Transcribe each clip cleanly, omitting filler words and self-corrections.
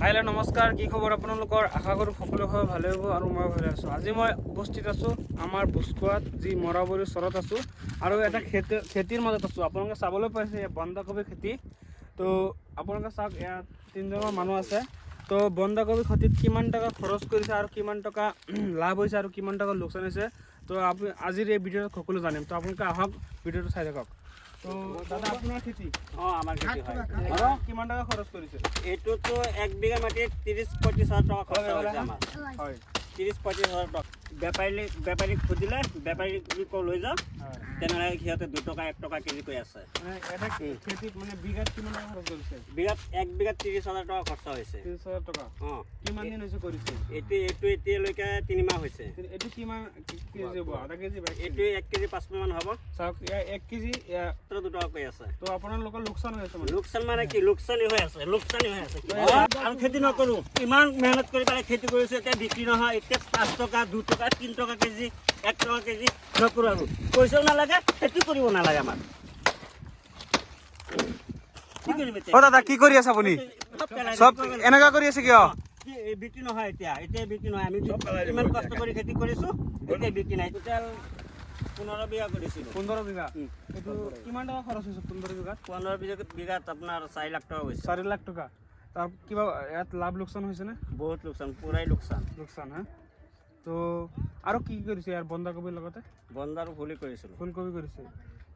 হাইলে নমস্কাৰ, কি খবৰ আপোনালোকৰ? আশা কৰোঁ সকলো ভালে হ'ব আৰু মই ভালে আছোঁ। আজি মই উপস্থিত আছোঁ আমাৰ বুস্কুৱাত, যি মৰাবৰীৰ চৰত আছোঁ আৰু এটা খেতিৰ মাজত আছোঁ। আপোনালোকে চাবলৈ পাইছে বন্ধাকবি খেতি। তো আপোনালোকে চাওক, ইয়াত তিনিজনমান মানুহ আছে। তো বন্ধাকবি খেতিত কিমান টকা খৰচ কৰিছে আৰু কিমান টকা লাভ হৈছে আৰু কিমান টকা লোকচান হৈছে, তো আজিৰ এই ভিডিঅ'ত সকলো জানিম। তো আপোনালোকে আহক, ভিডিঅ'টো চাই থাকক। তো দাদা, আপোনাৰ খেতি? আমাৰ খেতি হয়। আৰু কিমান টকা খৰচ কৰিছে? এইটো তো 1 বিঘা মাটিত 30-35 হাজাৰ টকা খৰচ হৈছে আমাৰ। হয়, 30-35 হাজাৰ টকা। বেপাৰীক খুজিলে বেপাৰী লৈ যাওঁ, তেনেহ'লে সিহঁতে 2 টকা 1 টকা কেজি কৈ আছে। মানে এটা খেতিত মানে বিঘাত কিমান টকা খৰচ কৰিছে? বিঘাত 1 বিঘাত 30 হাজাৰ টকা খৰচ হৈছে। 30,000 টকা। কিমান দিন হৈছে কৰিছে? এইটো এতিয়ালৈকে 3 মাহ হৈছে। এইটো কিমান কেজি হ'ব? আধা কেজি? এইটো 1 কেজি 5 মান হ'ব। চাওক, 1 কেজি 2 টকা কৈ আছে। তো আপোনালোকৰ লোকচান হৈ আছে মানে? লোকচান মানে কি? লোকচানী হৈ আছে। আৰু খেতি নকৰোঁ, ইমান মেহনত কৰি পেলাই খেতি কৰিছোঁ, এতিয়া বিক্ৰী নহয়। এতিয়া 5 টকা 2 টকা 3 টকা কেজি 1 টকা কেজি নকৰোঁ আৰু। পইচাও নালাগে, খেতি কৰিব নালাগে আমাৰ। কি কৰিম এতিয়া? দাদা, কি কৰি আছে আপুনি? সব এনেকা কৰি আছে কিয়? বিক্ৰী নহয়, এতিয়া বিক্ৰী নহয়। আমি ইমান কষ্ট কৰি খেতি কৰিছোঁ, এতিয়া বিক্ৰী নাই। টোটেল 15 বিঘা কৰিছিলোঁ। 15 বিঘা? এইটো কিমান টকা খৰচ হৈছে 15 বিঘাত? 15 বিঘাত আপোনাৰ 4 লাখ টকা গৈছে। 4 লাখ টকা। তাৰ কিবা ইয়াত লাভ লোকচান হৈছেনে? বহুত লোকচান, পুৰাই লোকচান। হা? তো আৰু কি কৰিছে ইয়াৰ বন্ধাকবিৰ লগতে? বন্ধ আৰু ফুলি কৰিছিলোঁ। ফুলকবি কৰিছে।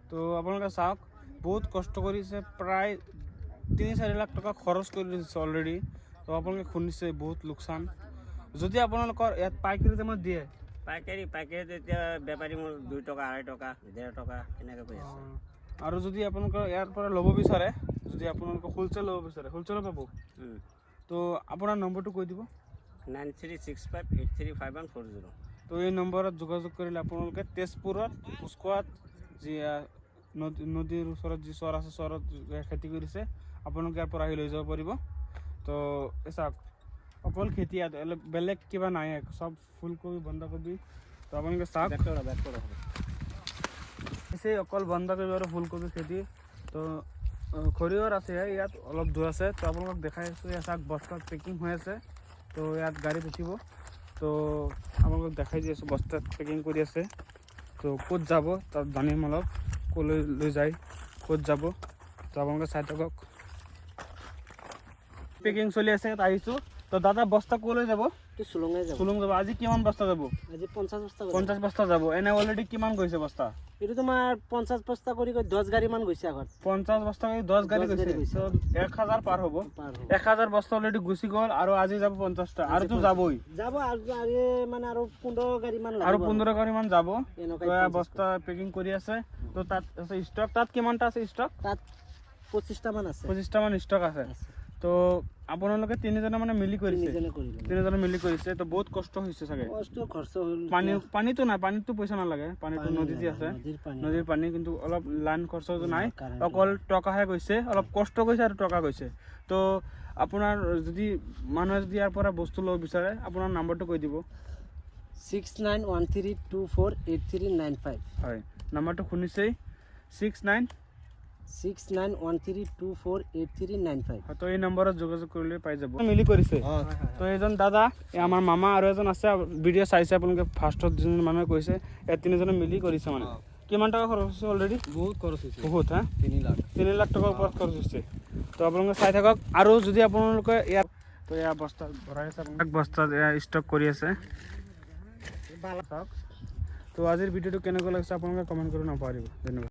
তো আপোনালোকে চাওক, বহুত কষ্ট কৰিছে, প্ৰায় 3-4 লাখ টকা খৰচ কৰি দিছে অলৰেডি। তো আপোনালোকে শুনিছে বহুত লোকচান। যদি আপোনালোকৰ ইয়াত পাইকাৰী দামত দিয়ে? পাইকাৰীত এতিয়া বেপাৰী মোৰ 2 টকা 2.5 টকা 1.5 টকা এনেকৈ কৈ আছে। আৰু যদি আপোনালোকৰ ইয়াৰ পৰা ল'ব বিচাৰে, যদি আপোনালোকে হোলচেল ল'ব বিচাৰে, হোলচেলো পাব। তো আপোনাৰ নম্বৰটো কৈ দিব। 9365835140। তো এই নম্বৰত যোগাযোগ কৰিলে আপোনালোকে তেজপুৰত বুস্কুৱাত যি নদীৰ ওচৰত যি চৰ আছে, চৰত খেতি কৰিছে, আপোনালোকে ইয়াৰ পৰা আহি লৈ যাব পাৰিব। তো চাওক, অকল খেতি, বেলেগ কিবা নাই, চব ফুলকবি বন্ধাকবি। তো আপোনালোকে চাওক, অকল বন্ধাকবি আৰু ফুলকবি খেতি। তো সৰিয়হৰ আছে ইয়াত অলপ দূৰ আছে। তো আপোনালোকক দেখাই আছোঁ, ইয়াত চাওক বস্তাত পেকিং হৈ আছে। তো ইয়াত গাড়ীত উঠিব। তো আপোনালোকক দেখাই দি আছোঁ, বস্তাত পেকিং কৰি আছে। তো ক'ত যাব তাত জানিম অলপ, ক'লৈ লৈ যায়, ক'ত যাব। তো আপোনালোকে চাই থাকক, পেকিং চলি আছে, ইয়াত আহিছোঁ। তো দাদা, বস্তা ক'লৈ যাব? চুলুং যাব। আজি কিমান বস্তা যাব? আজি 50 বস্তা। 50 বস্তা যাব। এনে অলৰেডি কিমান গৈছে বস্তা? এইটো তোমাৰ 50 বস্তা কৰি 10 গাড়ী মান গৈছে আগত। 50 বস্তা কৰি 10 গাড়ী গৈছে। তো 1000 পাৰ হ'ব। 1000 বস্তা অলৰেডি গুচি গ'ল, আৰু আজি যাব 50টা, আৰু তো যাবই। যাব আৰু মানে আৰু 15 গাড়ী মান লাগিব। আৰু 15 গাড়ী মান যাব। এনেকুৱা বস্তা পেকিং কৰি আছে। তো তাত আছে ষ্টক। তাত কিমানটা আছে ষ্টক? তাত 25টা মান আছে। 25টা মান ষ্টক আছে। তো আপোনালোকে তিনিজনে মানে মিলি কৰিছে? তিনিজনে মিলি কৰিছে। তো বহুত কষ্ট হৈছে চাগে? কষ্ট খৰচ হ'ল। পানীতো নাই, পানীতো পইচা নালাগে, পানীতো নদীতে আছে, নদীৰ পানী। কিন্তু অলপ লাইন খৰচটো নাই, অকল টকাহে গৈছে, অলপ কষ্ট গৈছে আৰু টকা গৈছে। তো আপোনাৰ যদি মানুহে যদি ইয়াৰ পৰা বস্তু ল'ব বিচাৰে, আপোনাৰ নাম্বাৰটো কৈ দিব। 6913248395। হয়, নাম্বাৰটো শুনিছেই, 6913248395। তো এই নম্বৰত যোগাযোগ কৰিলে পাই যাব। মিলি কৰিছে। তো এজন দাদা, আমাৰ মামা আৰু এজন আছে, ভিডিঅ' চাইছে আপোনালোকে। ফাৰ্ষ্টত যোন মানুহে কৈছে, ইয়াত তিনিজনে মিলি কৰিছে মানে। কিমান টকা খৰচ হৈছে অলৰেডি? বহুত খৰচ হৈছে। বহুত, হা? 3 লাখ টকাৰ ওপৰত খৰচ হৈছে। তো আপোনালোকে চাই থাকক। আৰু যদি আপোনালোকে ইয়াত, তো এয়া বস্তাত ভৰাই আছে, বস্তাত এয়া ষ্টক কৰি আছে। তো আজিৰ ভিডিঅ'টো কেনেকুৱা লাগিছে আপোনালোকে কমেণ্ট কৰি নাপাহৰিব। ধন্যবাদ।